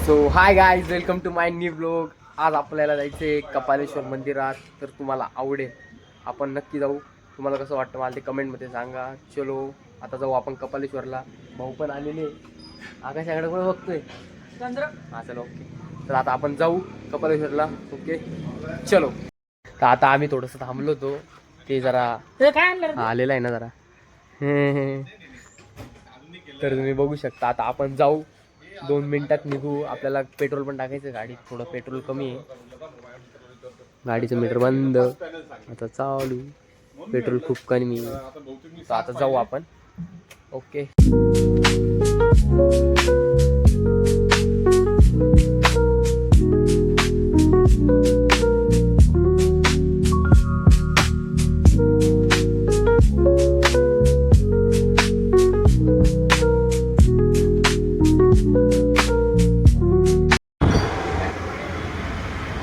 So hi guys, welcome to my new blog. आज आपल्याला जायचं आहे कपालेश्वर मंदिरात. तर तुम्हाला आवडेल, आपण नक्की जाऊ. तुम्हाला कसं वाटतं मला ते कमेंटमध्ये सांगा. चलो आता जाऊ आपण कपालेश्वरला. भाऊ पण आलेले, आकाशाकडे पण बघतोय चंद्र. हा चलो ओके. तर आता आपण जाऊ कपालेश्वरला. ओके चलो. तर आता आम्ही थोडंसं थांबलो होतो, ते जरा आलेलं आहे ना जरा. तर तुम्ही बघू शकता. आता आपण जाऊ, 2 मिनिटात निघू. आपल्याला पेट्रोल पण टाकायचं गाडीत, थोडं पेट्रोल कमी आहे. गाडीचं मीटर बंद, आता चालू. पेट्रोल खूप कमी आहे. तर आता जाऊ आपण. ओके.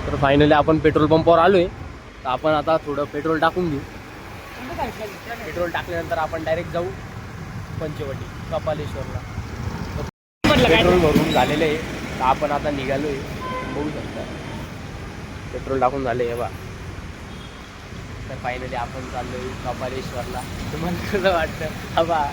तर फायनली आपण पेट्रोल पंपावर आलोय. तर आपण आता थोडं पेट्रोल टाकून घेऊ. पेट्रोल टाकल्यानंतर आपण डायरेक्ट जाऊ पंचवटी कपालेश्वरला. पेट्रोल भरून झालेलं आहे. तर आपण आता निघालोय, बघू शकता. पेट्रोल टाकून झाले आहे बा. तर फायनली आपण चाललोय कपालेश्वरला. तुम्हाला कसं वाटतं हवा?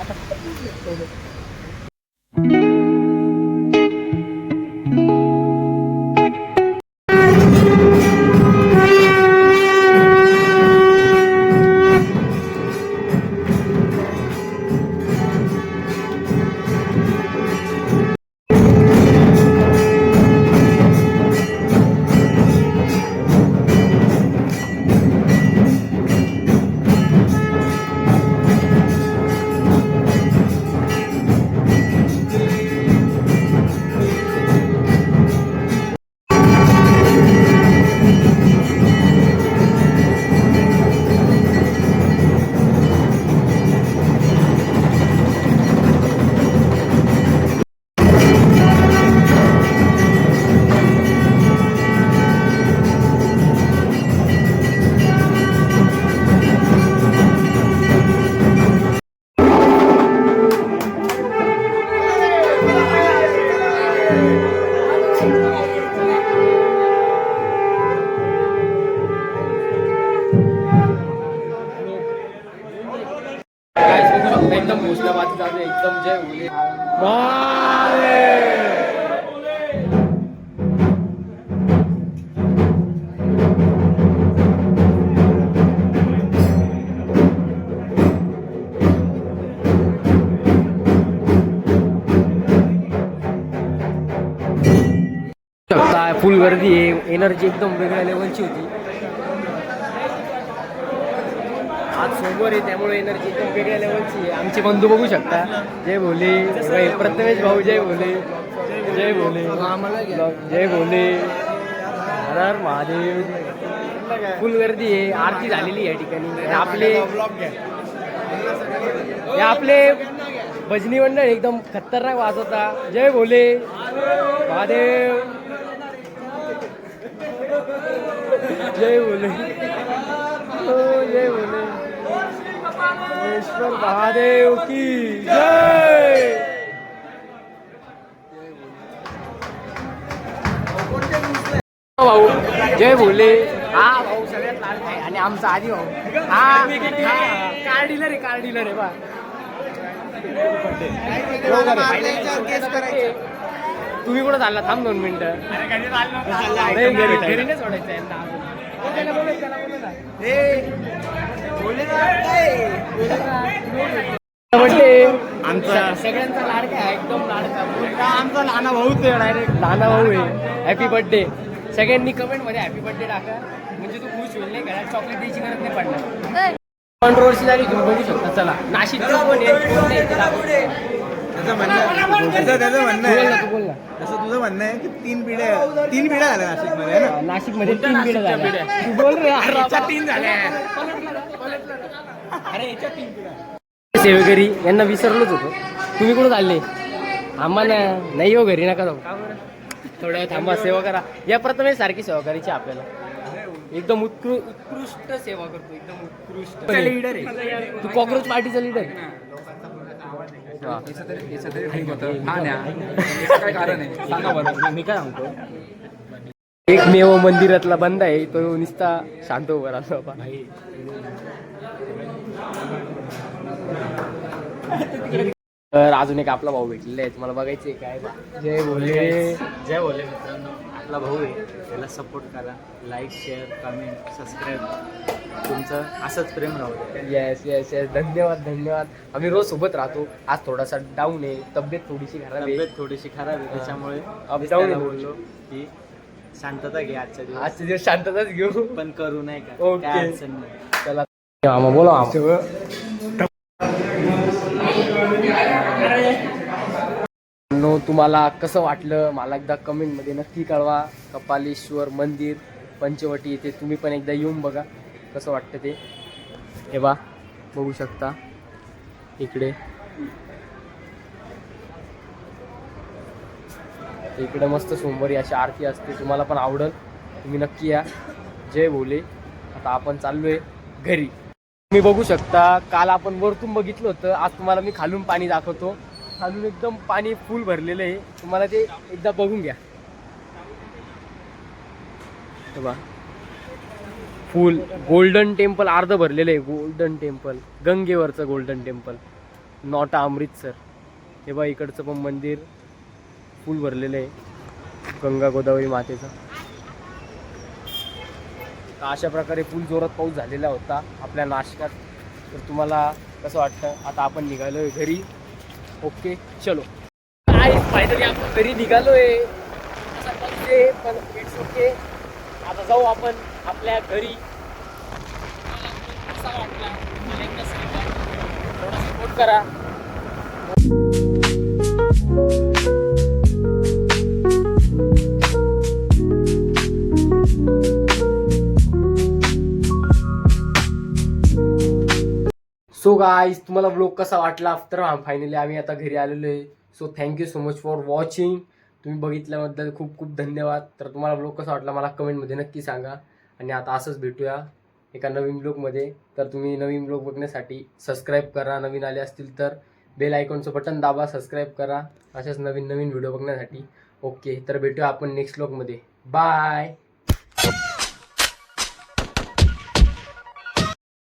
एकदम घोषणाबाजी चालू आहे, एकदम जय भोले. शकता फुल गर्दी आहे. एनर्जी एकदम वेगळ्या लेवलची होती. आज सोमवार आहे, त्यामुळे एनर्जी एकदम वेगळ्या लेवलची आहे. आमचे बंधू बघू शकता. जय भोले. प्रथमेश भाऊ जय भोले. जय भोले. जय भोले. हर हर महादेव. फुल गर्दी आहे. आरती झालेली आहे या ठिकाणी. आपले भजनी मंडळ एकदम खतरनाक वाजवता. जय भोले महादेव. जय भोले. जय भोले. ईश्वर महादेव की जय. भाऊ जय भोले. हा भाऊ सगळ्यात लाडका आहे आणि आमचा आधी भाऊ. हा कार डीलर आहे, कार डीलर आहे बा. तुम्ही कुठं चालला? थांब 2 मिनिटं. घरी नाही सोडायचं यांना. आमचा सगळ्यांचा लाडका आहे, एकदम लाडका. आमचा लहाना भाऊच आहे, डायरेक्ट लहाना भाऊ आहे. Happy birthday. सगळ्यांनी कमेंट मध्ये हॅपी बर्थडे टाका, म्हणजे तू खुश होईल. नाही घरात चॉकलेट द्यायची गरज नाही पडणार. कंट्रोवर्सी झाली, तुम्ही बघू शकता. चला नाशिक पण त्याचं म्हणणं आहे, तसं तुझं म्हणणं आहे की 3 पिढ्या झाल्या नाशिकमध्ये ना. नाशिकमध्ये 3 पिढ्या झाल्या. तू बोल रे. 3 झाल्या. अरे याच्या 3 पिढ्या. सेवेकरी यांना विसरलोच होतो. तुम्ही कुठं चालले? आम्हाला नाही हो, घरी नका जाऊ. थोड्या वेळ थांबा, सेवा करा. या प्रथमेश सारखी सेवा करायची आपल्याला. एकदम उत्कृष्ट सेवा करतो, एकदम उत्कृष्ट लीडर आहे. तू कॉक्रोच पार्टीचा लीडर. हा. काय कारण आहे सांगा बरं. मी काय सांगतो, एकमेव मंदिरातला बंद आहे तो नुसता शांत उभा राहतो बाबा. तर अजून एक आपला भाऊ भेटलेला आहे, तुम्हाला बघायचे काय. जय भोले. जय बोले मित्रांनो, आपला भाऊ आहे, त्याला सपोर्ट करा, लाईक शेअर कमेंट सबस्क्राईब, तुमचं असंच प्रेम राहू दे. येस येस येस, धन्यवाद धन्यवाद. आम्ही रोज सोबत राहतो. आज थोडासा डाऊन आहे, तब्येत थोडीशी खराब आहे. तब्येत थोडीशी खराब आहे, त्याच्यामुळे Up मी down त्याला आहे. बोललो की शांतता घे आजच्या दिवस, आजचे दिवस शांतताच घेऊ. पण करू नाही का, ओके. काय अडचण नाही. चला मामा बोला मामा. तुम्हाला कसं वाटलं मला एकदा कमेंटमध्ये नक्की कळवा. कपालेश्वर मंदिर पंचवटी येथे तुम्ही पण एकदा येऊन बघा कसं वाटतं ते. हे बा बघू शकता इकडे इकडे मस्त सोमवारी अशी आरती असते, तुम्हाला पण आवडेल, तुम्ही नक्की या. जय भोले. आता आपण चाललोय घरी. तुम्ही बघू शकता काल आपण वरतून बघितलं होतं, आज तुम्हाला मी खालून पाणी दाखवतो. खालून एकदम पाणी फुल भरलेलं आहे, तुम्हाला ते एकदा बघून घ्या. बघा फुल गोल्डन टेम्पल अर्ध भरलेलं आहे. गोल्डन टेम्पल, गंगेवरचं गोल्डन टेम्पल, नॉटा अमृतसर. हे बघा इकडचं पण मंदिर फुल भरलेलं आहे, गंगा गोदावरी मातेचं. तर अशा प्रकारे फुल जोरात पाऊस झालेला होता आपल्या नाशिकात. तर तुम्हाला कसं वाटतं, आता आपण निघालोय घरी. ओके चलो काय फायनली आपण घरी निघालोय. असा पाऊस आहे पण इट्स ओके. आता जाऊ आपण आपल्या घरी. कसा वाटला मला एकदा सांगा, थोडा सपोर्ट करा. सो गाईज तुम्हाला व्लॉग कसा वाटला. तर फायनली आम्ही आता घरी आलेलो आहे. So thank you so much for watching. तुम्ही बघितल्याबद्दल खूप खूप धन्यवाद. तर तुम्हाला व्लॉग कसा वाटला मला कमेंटमध्ये नक्की सांगा. आणि आता असंच भेटूया एका नवीन व्लॉगमध्ये. तर तुम्ही नवीन व्लॉग बघण्यासाठी सबस्क्राईब करा, नवीन आले असतील तर बेल आयकॉनचं बटन दाबा, सबस्क्राईब करा अशाच नवीन नवीन व्हिडिओ बघण्यासाठी. ओके तर भेटूया आपण नेक्स्ट व्लॉगमध्ये. बाय.